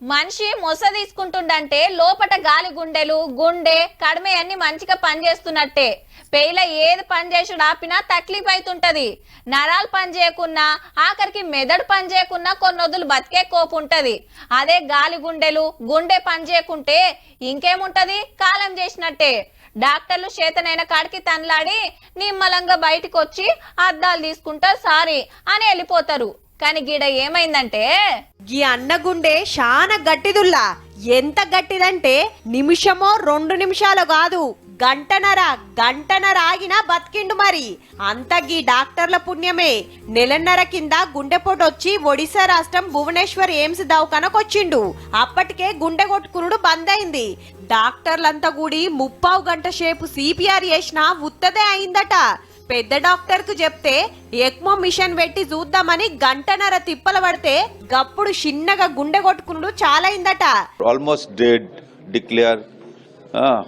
మనిషి మొస తీసుకుంటుండంటే లోపట గాలి గుండెలు గుండె కడమే అన్ని మంచిగా పనిచేస్తున్నట్టే. పేయిల ఏది పని చేసుడు ఆపినా తక్లీఫ్ అవుతుంటది. నరాలు పని చేయకున్నా ఆఖరికి మెదడు పని చేయకున్నా కొన్ని రోజులు బతికే కోపు ఉంటది. అదే గాలి గుండెలు గుండె పని చేయకుంటే ఇంకేముంటది, కాలం చేసినట్టే. డాక్టర్లు చేతనైన కాడికి తనలాడి నిమ్మలంగా బయటికి వచ్చి అద్దాలు తీసుకుంటా సారీ అని వెళ్ళిపోతారు. కానీ గీడ ఏమైందంటే గీ అన్నగుండే శాన గట్టిదుల్లా. ఎంత గట్టిదంటే నిమిషమో 2 నిమిషాలు కాదు, గంటన్నర ఆగినా బతికిండు. మరి అంత గీ డాక్టర్ల పుణ్యమే. నెలన్నర కింద గుండెపోటు వచ్చి ఒడిశా రాష్ట్రం భువనేశ్వర్ ఎయిమ్స్ దవాఖానకొచ్చిండు. అప్పటికే గుండె కొట్టుకునుడు బంద్ అయింది. డాక్టర్లంతా కూడి 30 గంట సేపు సిపిఆర్ చేసినా ఉత్తదే అయిందట. పెద్ద డాక్టర్ కు చెప్తే ఎక్మో మిషన్ పెట్టి చూద్దామని గంటన్నర తిప్పల పడితే గప్పుడు చిన్నగా గుండె కొట్టుకునుడు చాలా అయిందట. ऑलमोस्ट डेड डिक्लेयर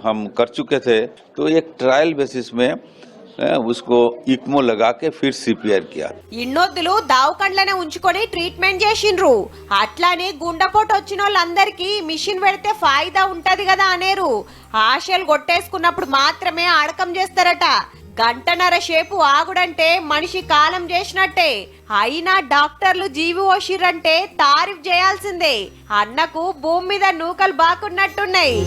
हम कर चुके थे, तो एक ट्रायल बेसिस में उसको इक्मो लगा के फिर सीपीआर किया. ఇన్నొద్దులు దావకండ్లనే ఉంచుకొని ట్రీట్మెంట్ చేసిండ్రు. అట్లానే గుండెపోటు వచ్చిన వాళ్ళందరికీ మిషన్ పెడితే ఫాయిదా ఉంటది కదా అనేరు. ఆశలు కొట్టేసుకున్నప్పుడు మాత్రమే అడకం చేస్తారట. గంటన్నర సేపు ఆగుడంటే మనిషి కాలం చేసినట్టే. అయినా డాక్టర్లు జీవి ఓషిరంటే తారీఫ్ చేయాల్సిందే. అన్నకు భూమి మీద నూకలు బాకున్నట్టున్నాయి.